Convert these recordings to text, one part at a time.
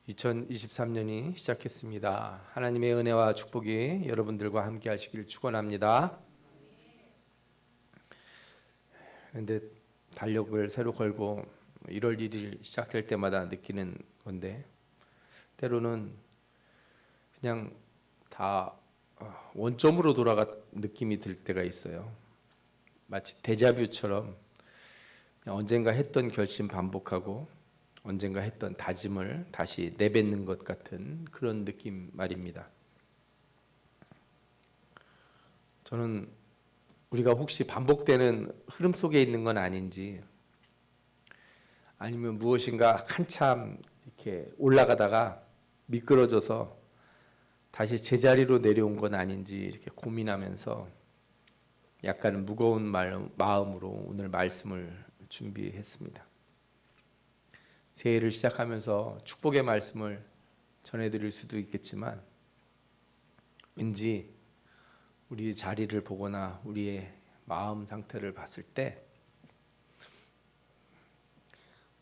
2023년이 시작했습니다. 하나님의 은혜와 축복이 여러분들과 함께 하시길 축원합니다. 그런데 달력을 새로 걸고 1월 1일 시작될 때마다 느끼는 건데, 때로는 그냥 다 원점으로 돌아간 느낌이 들 때가 있어요. 마치 데자뷰처럼 그냥 언젠가 했던 결심 반복하고 언젠가 했던 다짐을 다시 내뱉는 것 같은 그런 느낌 말입니다. 저는 우리가 혹시 반복되는 흐름 속에 있는 건 아닌지, 아니면 무엇인가 한참 이렇게 올라가다가 미끄러져서 다시 제자리로 내려온 건 아닌지 이렇게 고민하면서 약간 무거운 마음으로 오늘 말씀을 준비했습니다. 새해를 시작하면서 축복의 말씀을 전해드릴 수도 있겠지만, 왠지 우리의 자리를 보거나 우리의 마음 상태를 봤을 때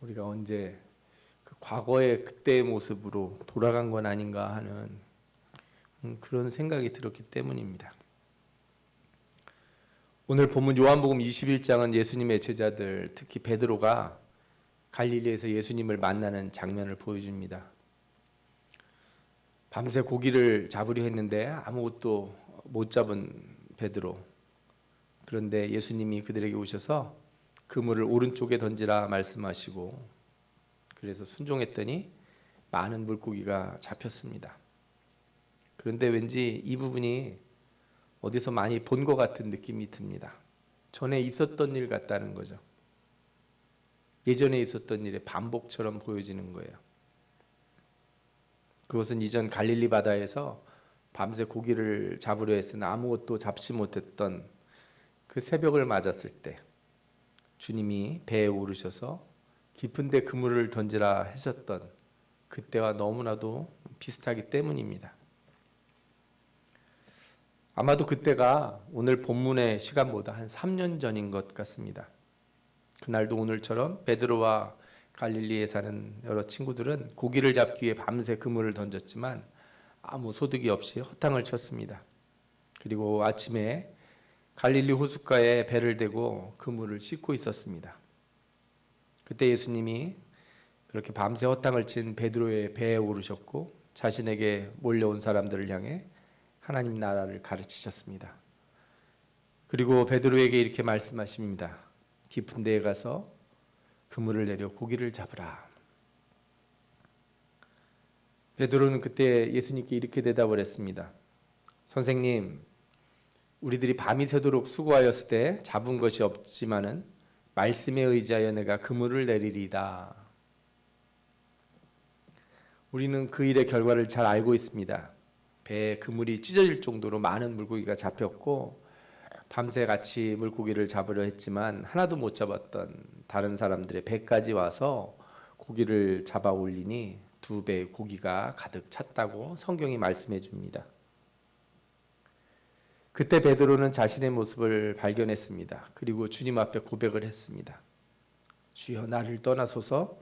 우리가 언제 그 과거의 그때의 모습으로 돌아간 건 아닌가 하는 그런 생각이 들었기 때문입니다. 오늘 본문 요한복음 21장은 예수님의 제자들, 특히 베드로가 갈릴리에서 예수님을 만나는 장면을 보여줍니다. 밤새 고기를 잡으려 했는데 아무것도 못 잡은 베드로. 그런데 예수님이 그들에게 오셔서 그물을 오른쪽에 던지라 말씀하시고, 그래서 순종했더니 많은 물고기가 잡혔습니다. 그런데 왠지 이 부분이 어디서 많이 본 것 같은 느낌이 듭니다. 전에 있었던 일 같다는 거죠. 예전에 있었던 일의 반복처럼 보여지는 거예요. 그것은 이전 갈릴리 바다에서 밤새 고기를 잡으려 했으나 아무것도 잡지 못했던 그 새벽을 맞았을 때 주님이 배에 오르셔서 깊은 데 그물을 던지라 하셨던 그때와 너무나도 비슷하기 때문입니다. 아마도 그때가 오늘 본문의 시간보다 한 3년 전인 것 같습니다. 그날도 오늘처럼 베드로와 갈릴리에 사는 여러 친구들은 고기를 잡기 위해 밤새 그물을 던졌지만 아무 소득이 없이 허탕을 쳤습니다. 그리고 아침에 갈릴리 호숫가에 배를 대고 그물을 씻고 있었습니다. 그때 예수님이 그렇게 밤새 허탕을 친 베드로의 배에 오르셨고 자신에게 몰려온 사람들을 향해 하나님 나라를 가르치셨습니다. 그리고 베드로에게 이렇게 말씀하십니다. 깊은 데에 가서 그물을 내려 고기를 잡으라. 베드로는 그때 예수님께 이렇게 대답을 했습니다. 선생님, 우리들이 밤이 새도록 수고하였을 때 잡은 것이 없지만은 말씀에 의지하여 내가 그물을 내리리이다. 우리는 그 일의 결과를 잘 알고 있습니다. 배에 그물이 찢어질 정도로 많은 물고기가 잡혔고 밤새 같이 물고기를 잡으려 했지만 하나도 못 잡았던 다른 사람들의 배까지 와서 고기를 잡아 올리니 2배의 고기가 가득 찼다고 성경이 말씀해 줍니다. 그때 베드로는 자신의 모습을 발견했습니다. 그리고 주님 앞에 고백을 했습니다. 주여, 나를 떠나소서,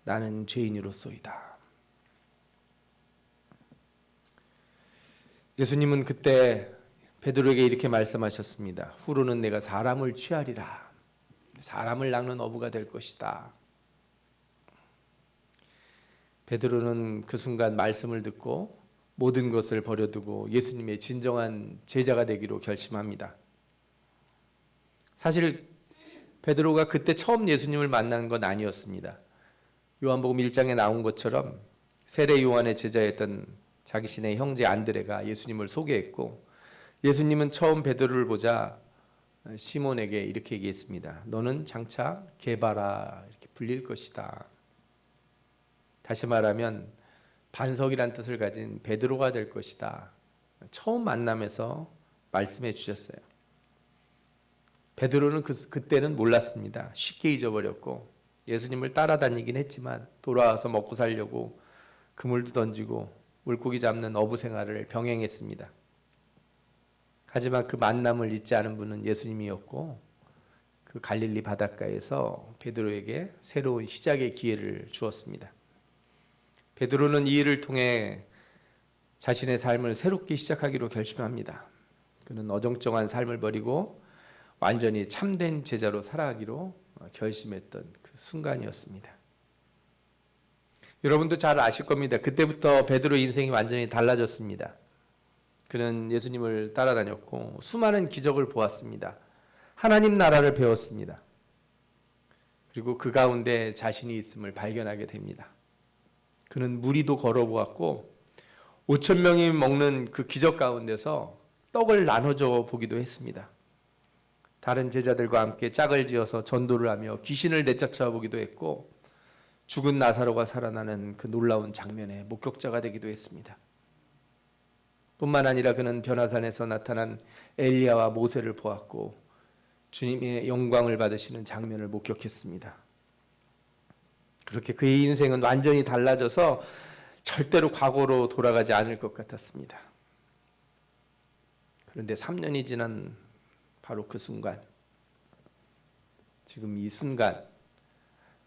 나는 죄인이로소이다. 예수님은 그때 베드로에게 이렇게 말씀하셨습니다. 후로는 내가 사람을 취하리라. 사람을 낚는 어부가 될 것이다. 베드로는 그 순간 말씀을 듣고 모든 것을 버려두고 예수님의 진정한 제자가 되기로 결심합니다. 사실 베드로가 그때 처음 예수님을 만난 건 아니었습니다. 요한복음 1장에 나온 것처럼 세례 요한의 제자였던 자기신의 형제 안드레가 예수님을 소개했고, 예수님은 처음 베드로를 보자 시몬에게 이렇게 얘기했습니다. 너는 장차 게바라 이렇게 불릴 것이다. 다시 말하면 반석이란 뜻을 가진 베드로가 될 것이다. 처음 만남에서 말씀해 주셨어요. 베드로는 그때는 몰랐습니다. 쉽게 잊어버렸고 예수님을 따라다니긴 했지만 돌아와서 먹고 살려고 그물도 던지고 물고기 잡는 어부 생활을 병행했습니다. 하지만 그 만남을 잊지 않은 분은 예수님이었고, 그 갈릴리 바닷가에서 베드로에게 새로운 시작의 기회를 주었습니다. 베드로는 이 일을 통해 자신의 삶을 새롭게 시작하기로 결심합니다. 그는 어정쩡한 삶을 버리고 완전히 참된 제자로 살아가기로 결심했던 그 순간이었습니다. 여러분도 잘 아실 겁니다. 그때부터 베드로 인생이 완전히 달라졌습니다. 그는 예수님을 따라다녔고 수많은 기적을 보았습니다. 하나님 나라를 배웠습니다. 그리고 그 가운데 자신이 있음을 발견하게 됩니다. 그는 무리도 걸어보았고 5천 명이 먹는 그 기적 가운데서 떡을 나눠줘 보기도 했습니다. 다른 제자들과 함께 짝을 지어서 전도를 하며 귀신을 내쫓아 보기도 했고 죽은 나사로가 살아나는 그 놀라운 장면의 목격자가 되기도 했습니다. 뿐만 아니라 그는 변화산에서 나타난 엘리야와 모세를 보았고 주님의 영광을 받으시는 장면을 목격했습니다. 그렇게 그의 인생은 완전히 달라져서 절대로 과거로 돌아가지 않을 것 같았습니다. 그런데 3년이 지난 바로 그 순간, 지금 이 순간,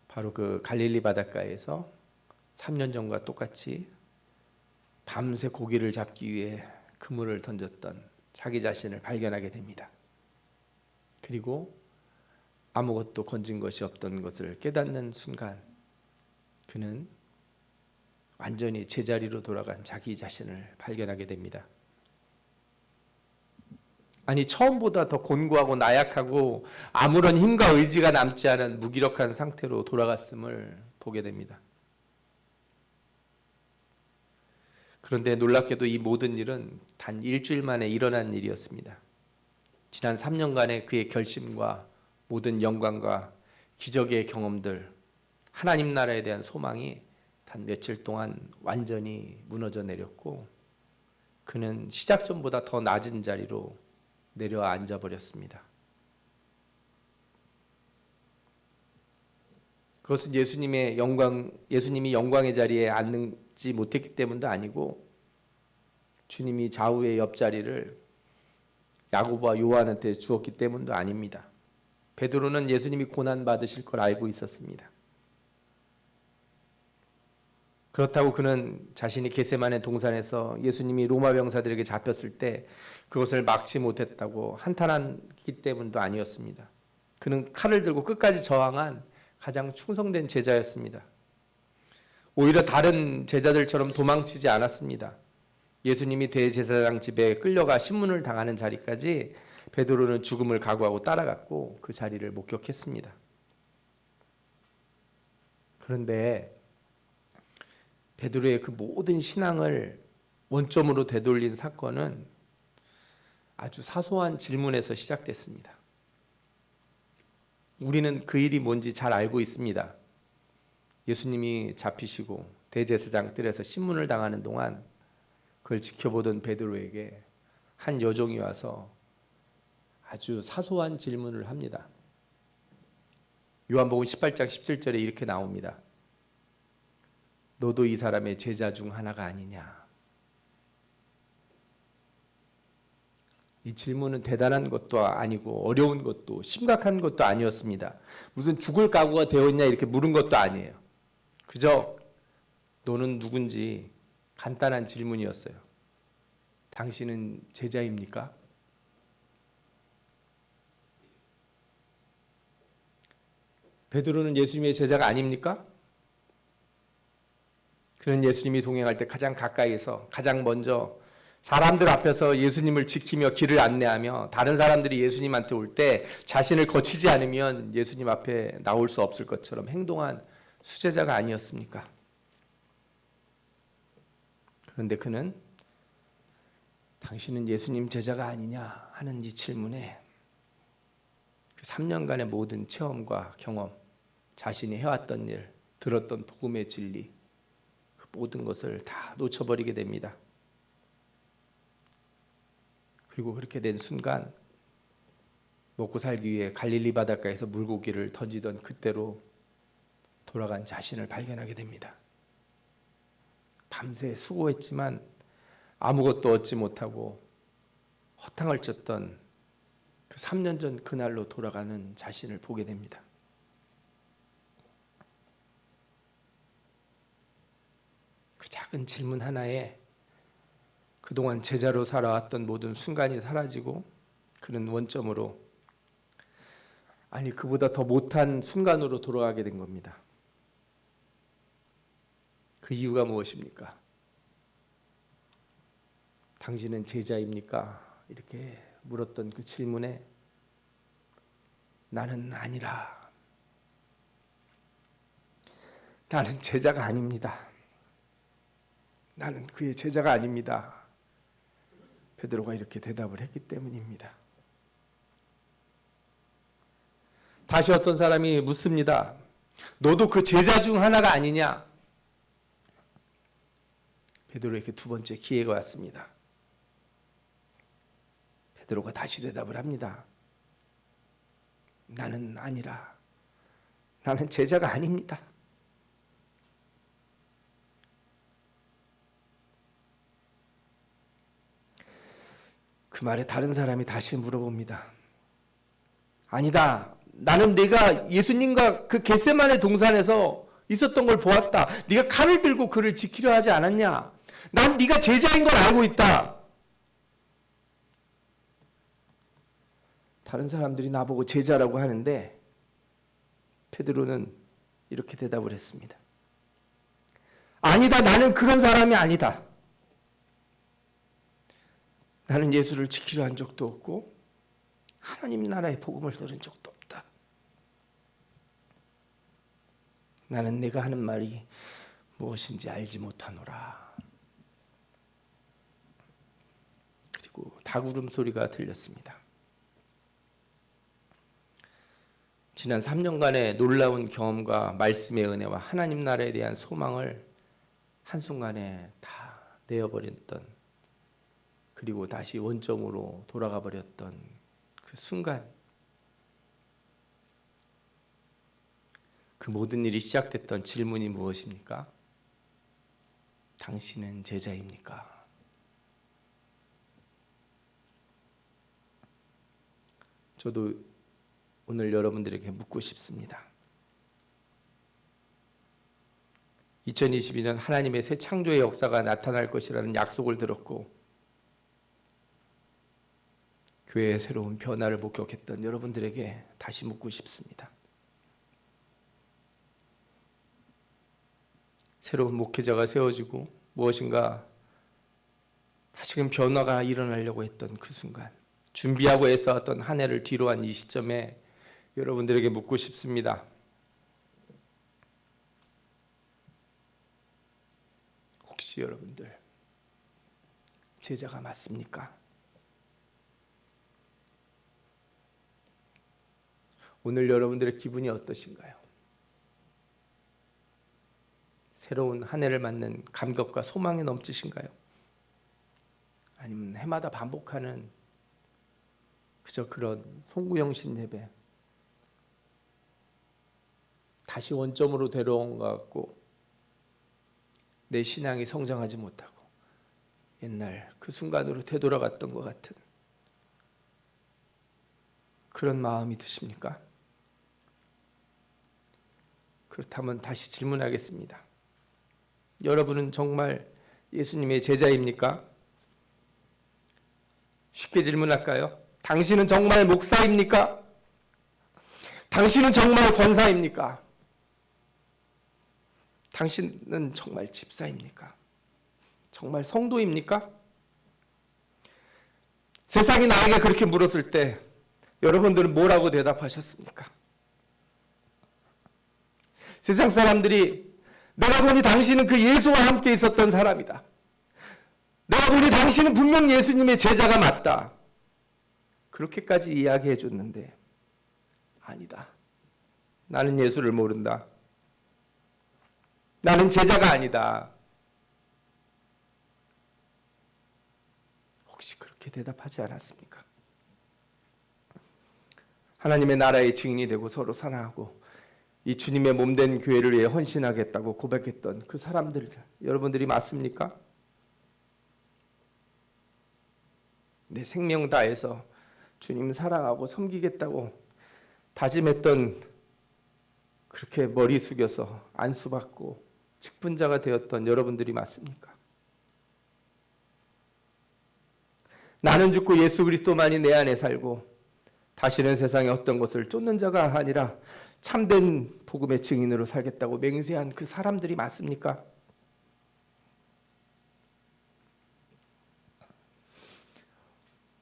바로 그 갈릴리 바닷가에서 3년 전과 똑같이 밤새 고기를 잡기 위해 그물을 던졌던 자기 자신을 발견하게 됩니다. 그리고 아무것도 건진 것이 없던 것을 깨닫는 순간 그는 완전히 제자리로 돌아간 자기 자신을 발견하게 됩니다. 아니, 처음보다 더 곤고하고 나약하고 아무런 힘과 의지가 남지 않은 무기력한 상태로 돌아갔음을 보게 됩니다. 그런데 놀랍게도 이 모든 일은 단 일주일 만에 일어난 일이었습니다. 지난 3년간의 그의 결심과 모든 영광과 기적의 경험들, 하나님 나라에 대한 소망이 단 며칠 동안 완전히 무너져 내렸고 그는 시작 전보다 더 낮은 자리로 내려앉아 버렸습니다. 그것은 예수님이 영광의 자리에 앉지 못했기 때문도 아니고 주님이 좌우의 옆자리를 야고보와 요한한테 주었기 때문도 아닙니다. 베드로는 예수님이 고난 받으실 걸 알고 있었습니다. 그렇다고 그는 자신이 겟세마네 동산에서 예수님이 로마 병사들에게 잡혔을 때 그것을 막지 못했다고 한탄하기 때문도 아니었습니다. 그는 칼을 들고 끝까지 저항한 가장 충성된 제자였습니다. 오히려 다른 제자들처럼 도망치지 않았습니다. 예수님이 대제사장 집에 끌려가 신문을 당하는 자리까지 베드로는 죽음을 각오하고 따라갔고 그 자리를 목격했습니다. 그런데 베드로의 그 모든 신앙을 원점으로 되돌린 사건은 아주 사소한 질문에서 시작됐습니다. 우리는 그 일이 뭔지 잘 알고 있습니다. 예수님이 잡히시고 대제사장 뜰에서 신문을 당하는 동안 그걸 지켜보던 베드로에게 한 여종이 와서 아주 사소한 질문을 합니다. 요한복음 18장 17절에 이렇게 나옵니다. 너도 이 사람의 제자 중 하나가 아니냐? 이 질문은 대단한 것도 아니고 어려운 것도 심각한 것도 아니었습니다. 무슨 죽을 각오가 되었냐 이렇게 물은 것도 아니에요. 그저 너는 누군지 간단한 질문이었어요. 당신은 제자입니까? 베드로는 예수님의 제자가 아닙니까? 그는 예수님이 동행할 때 가장 가까이서 가장 먼저 사람들 앞에서 예수님을 지키며 길을 안내하며 다른 사람들이 예수님한테 올 때 자신을 거치지 않으면 예수님 앞에 나올 수 없을 것처럼 행동한 수제자가 아니었습니까? 그런데 그는 당신은 예수님 제자가 아니냐 하는 이 질문에 그 3년간의 모든 체험과 경험, 자신이 해왔던 일, 들었던 복음의 진리, 그 모든 것을 다 놓쳐버리게 됩니다. 그리고 그렇게 된 순간 먹고 살기 위해 갈릴리 바닷가에서 물고기를 던지던 그때로 돌아간 자신을 발견하게 됩니다. 밤새 수고했지만 아무것도 얻지 못하고 허탕을 쳤던 그 3년 전 그날로 돌아가는 자신을 보게 됩니다. 그 작은 질문 하나에 그동안 제자로 살아왔던 모든 순간이 사라지고 그는 원점으로, 아니 그보다 더 못한 순간으로 돌아가게 된 겁니다. 그 이유가 무엇입니까? 당신은 제자입니까? 이렇게 물었던 그 질문에 나는 아니라, 나는 제자가 아닙니다. 나는 그의 제자가 아닙니다. 베드로가 이렇게 대답을 했기 때문입니다. 다시 어떤 사람이 묻습니다. 너도 그 제자 중 하나가 아니냐? 베드로에게 두 번째 기회가 왔습니다. 베드로가 다시 대답을 합니다. 나는 아니라, 나는 제자가 아닙니다. 그 말에 다른 사람이 다시 물어봅니다. 아니다. 나는 네가 예수님과 그 겟세마네 동산에서 있었던 걸 보았다. 네가 칼을 들고 그를 지키려 하지 않았냐? 난 네가 제자인 걸 알고 있다. 다른 사람들이 나보고 제자라고 하는데 베드로는 이렇게 대답을 했습니다. 아니다. 나는 그런 사람이 아니다. 나는 예수를 지키려 한 적도 없고 하나님 나라의 복음을 들은 적도 없다. 나는 내가 하는 말이 무엇인지 알지 못하노라. 그리고 닭울음 소리가 들렸습니다. 지난 3년간의 놀라운 경험과 말씀의 은혜와 하나님 나라에 대한 소망을 한순간에 다 내어버렸던, 그리고 다시 원점으로 돌아가 버렸던 그 순간, 그 모든 일이 시작됐던 질문이 무엇입니까? 당신은 제자입니까? 저도 오늘 여러분들에게 묻고 싶습니다. 2022년 하나님의 새 창조의 역사가 나타날 것이라는 약속을 들었고 교회의 새로운 변화를 목격했던 여러분들에게 다시 묻고 싶습니다. 새로운 목회자가 세워지고 무엇인가 다시금 변화가 일어나려고 했던 그 순간, 준비하고 애써왔던 한 해를 뒤로 한 이 시점에 여러분들에게 묻고 싶습니다. 혹시 여러분들 제자가 맞습니까? 오늘 여러분들의 기분이 어떠신가요? 새로운 한 해를 맞는 감격과 소망이 넘치신가요? 아니면 해마다 반복하는 그저 그런 송구영신 예배, 다시 원점으로 데려온 것 같고 내 신앙이 성장하지 못하고 옛날 그 순간으로 되돌아갔던 것 같은 그런 마음이 드십니까? 그렇다면 다시 질문하겠습니다. 여러분은 정말 예수님의 제자입니까? 쉽게 질문할까요? 당신은 정말 목사입니까? 당신은 정말 권사입니까? 당신은 정말 집사입니까? 정말 성도입니까? 세상이 나에게 그렇게 물었을 때 여러분들은 뭐라고 대답하셨습니까? 세상 사람들이 내가 보니 당신은 그 예수와 함께 있었던 사람이다. 내가 보니 당신은 분명 예수님의 제자가 맞다. 그렇게까지 이야기해 줬는데 아니다. 나는 예수를 모른다. 나는 제자가 아니다. 혹시 그렇게 대답하지 않았습니까? 하나님의 나라의 증인이 되고 서로 사랑하고 이 주님의 몸된 교회를 위해 헌신하겠다고 고백했던 그 사람들, 여러분들이 맞습니까? 내 생명 다해서 주님 사랑하고 섬기겠다고 다짐했던, 그렇게 머리 숙여서 안수받고 직분자가 되었던 여러분들이 맞습니까? 나는 죽고 예수 그리스도만이 내 안에 살고 다시는 세상에 어떤 것을 쫓는 자가 아니라 참된 복음의 증인으로 살겠다고 맹세한 그 사람들이 맞습니까?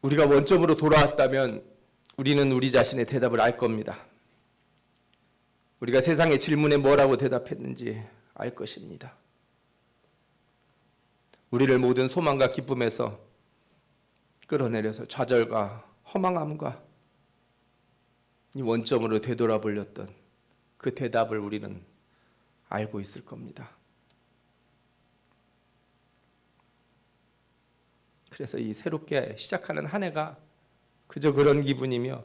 우리가 원점으로 돌아왔다면 우리는 우리 자신의 대답을 알 겁니다. 우리가 세상의 질문에 뭐라고 대답했는지 알 것입니다. 우리를 모든 소망과 기쁨에서 끌어내려서 좌절과 허망함과 이 원점으로 되돌아보렸던 그 대답을 우리는 알고 있을 겁니다. 그래서 이 새롭게 시작하는 한 해가 그저 그런 기분이며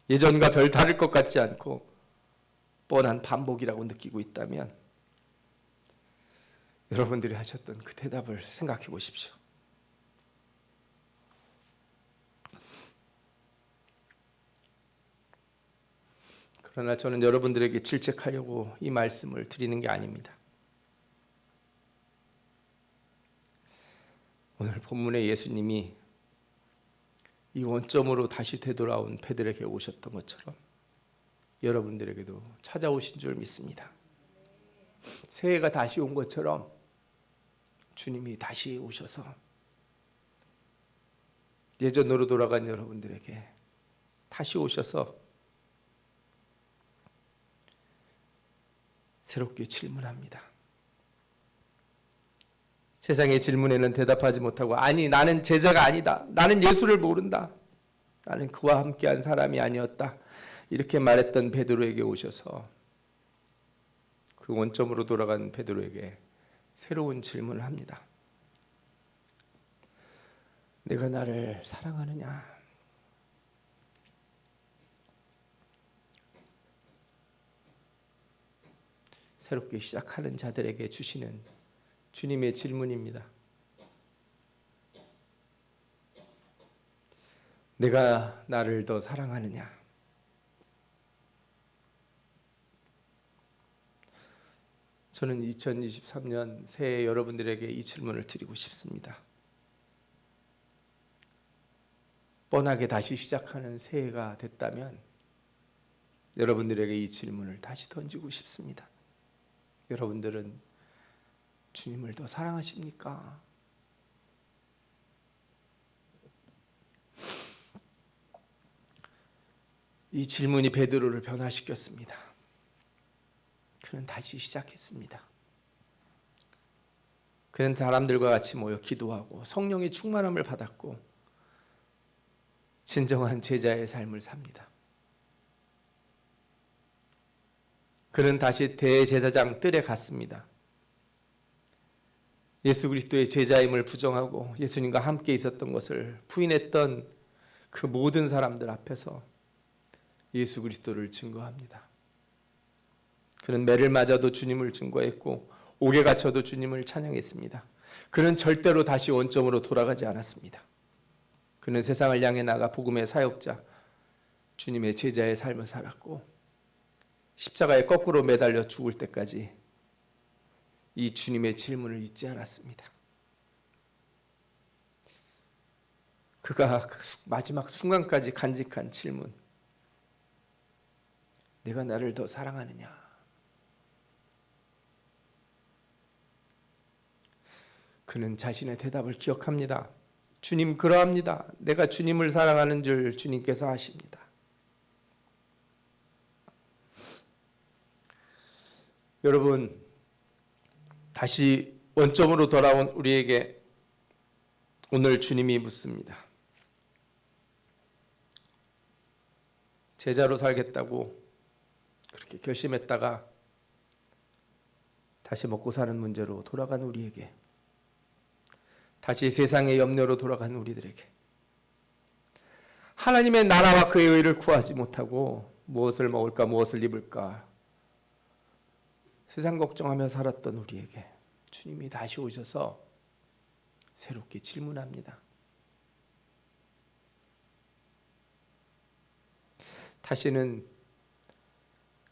예전과 별 다를 것 같지 않고 뻔한 반복이라고 느끼고 있다면 여러분들이 하셨던 그 대답을 생각해 보십시오. 그러나 저는 여러분들에게 질책하려고 이 말씀을 드리는 게 아닙니다. 오늘 본문에 예수님이 이 원점으로 다시 되돌아온 베드로에게 오셨던 것처럼 여러분들에게도 찾아오신 줄 믿습니다. 새해가 다시 온 것처럼 주님이 다시 오셔서 예전으로 돌아간 여러분들에게 다시 오셔서 새롭게 질문합니다. 세상의 질문에는 대답하지 못하고 아니 나는 제자가 아니다. 나는 예수를 모른다. 나는 그와 함께한 사람이 아니었다. 이렇게 말했던 베드로에게 오셔서 그 원점으로 돌아간 베드로에게 새로운 질문을 합니다. 내가 나를 사랑하느냐? 새롭게 시작하는 자들에게 주시는 주님의 질문입니다. 내가 나를 더 사랑하느냐? 저는 2023년 새해 여러분들에게 이 질문을 드리고 싶습니다. 뻔하게 다시 시작하는 새해가 됐다면 여러분들에게 이 질문을 다시 던지고 싶습니다. 여러분들은 주님을 더 사랑하십니까? 이 질문이 베드로를 변화시켰습니다. 그는 다시 시작했습니다. 그는 사람들과 같이 모여 기도하고 성령의 충만함을 받았고 진정한 제자의 삶을 삽니다. 그는 다시 대제사장 뜰에 갔습니다. 예수 그리스도의 제자임을 부정하고 예수님과 함께 있었던 것을 부인했던 그 모든 사람들 앞에서 예수 그리스도를 증거합니다. 그는 매를 맞아도 주님을 증거했고 옥에 갇혀도 주님을 찬양했습니다. 그는 절대로 다시 원점으로 돌아가지 않았습니다. 그는 세상을 향해 나가 복음의 사역자, 주님의 제자의 삶을 살았고 십자가에 거꾸로 매달려 죽을 때까지 이 주님의 질문을 잊지 않았습니다. 그가 마지막 순간까지 간직한 질문, 내가 나를 더 사랑하느냐? 그는 자신의 대답을 기억합니다. 주님 그러합니다. 내가 주님을 사랑하는 줄 주님께서 아십니다. 여러분, 다시 원점으로 돌아온 우리에게 오늘 주님이 묻습니다. 제자로 살겠다고 그렇게 결심했다가 다시 먹고 사는 문제로 돌아간 우리에게, 다시 세상의 염려로 돌아간 우리들에게, 하나님의 나라와 그의 의를 구하지 못하고 무엇을 먹을까 무엇을 입을까 세상 걱정하며 살았던 우리에게 주님이 다시 오셔서 새롭게 질문합니다. 다시는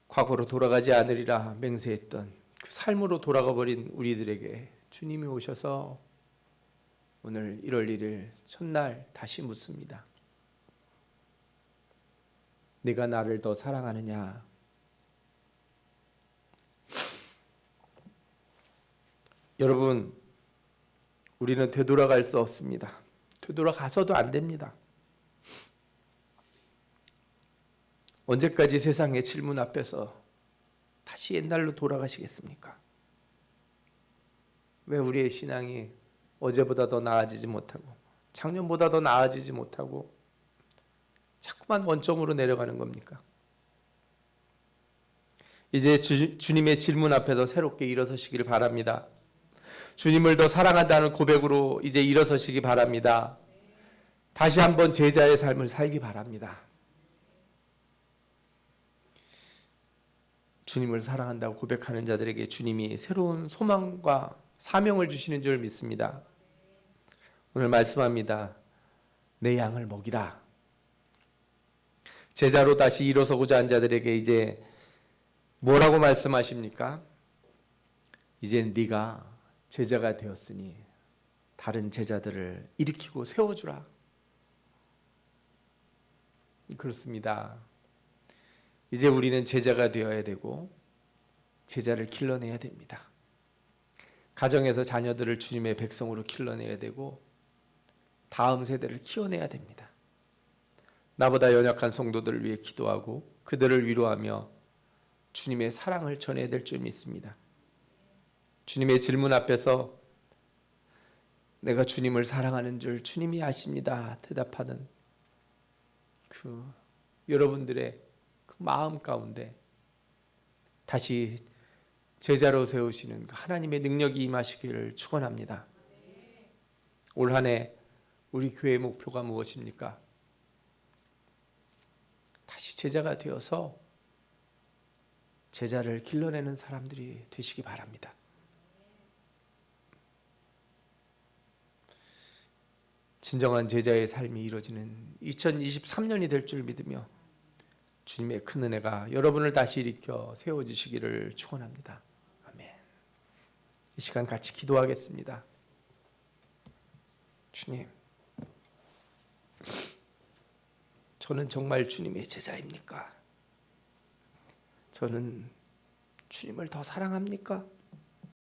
과거로 돌아가지 않으리라 맹세했던 그 삶으로 돌아가 버린 우리들에게 주님이 오셔서 오늘 1월 1일 첫날 다시 묻습니다. 네가 나를 더 사랑하느냐? 여러분, 우리는 되돌아갈 수 없습니다. 되돌아가서도 안 됩니다. 언제까지 세상의 질문 앞에서 다시 옛날로 돌아가시겠습니까? 왜 우리의 신앙이 어제보다 더 나아지지 못하고 작년보다 더 나아지지 못하고 자꾸만 원점으로 내려가는 겁니까? 이제 주님의 질문 앞에서 새롭게 일어서시기를 바랍니다. 주님을 더 사랑한다는 고백으로 이제 일어서시기 바랍니다. 다시 한번 제자의 삶을 살기 바랍니다. 주님을 사랑한다고 고백하는 자들에게 주님이 새로운 소망과 사명을 주시는 줄 믿습니다. 오늘 말씀합니다. 내 양을 먹이라. 제자로 다시 일어서고자 한 자들에게 이제 뭐라고 말씀하십니까? 이제 네가 제자가 되었으니 다른 제자들을 일으키고 세워주라. 그렇습니다. 이제 우리는 제자가 되어야 되고 제자를 길러내야 됩니다. 가정에서 자녀들을 주님의 백성으로 길러내야 되고 다음 세대를 키워내야 됩니다. 나보다 연약한 성도들을 위해 기도하고 그들을 위로하며 주님의 사랑을 전해야 될 줄 믿습니다. 주님의 질문 앞에서 내가 주님을 사랑하는 줄 주님이 아십니다. 대답하는 그 여러분들의 그 마음 가운데 다시 제자로 세우시는 하나님의 능력이 임하시기를 축원합니다. 올 한 해 우리 교회의 목표가 무엇입니까? 다시 제자가 되어서 제자를 길러내는 사람들이 되시기 바랍니다. 진정한 제자의 삶이 이루어지는 2023년이 될 줄 믿으며 주님의 큰 은혜가 여러분을 다시 일으켜 세워주시기를 축원합니다. 아멘. 이 시간 같이 기도하겠습니다. 주님, 저는 정말 주님의 제자입니까? 저는 주님을 더 사랑합니까?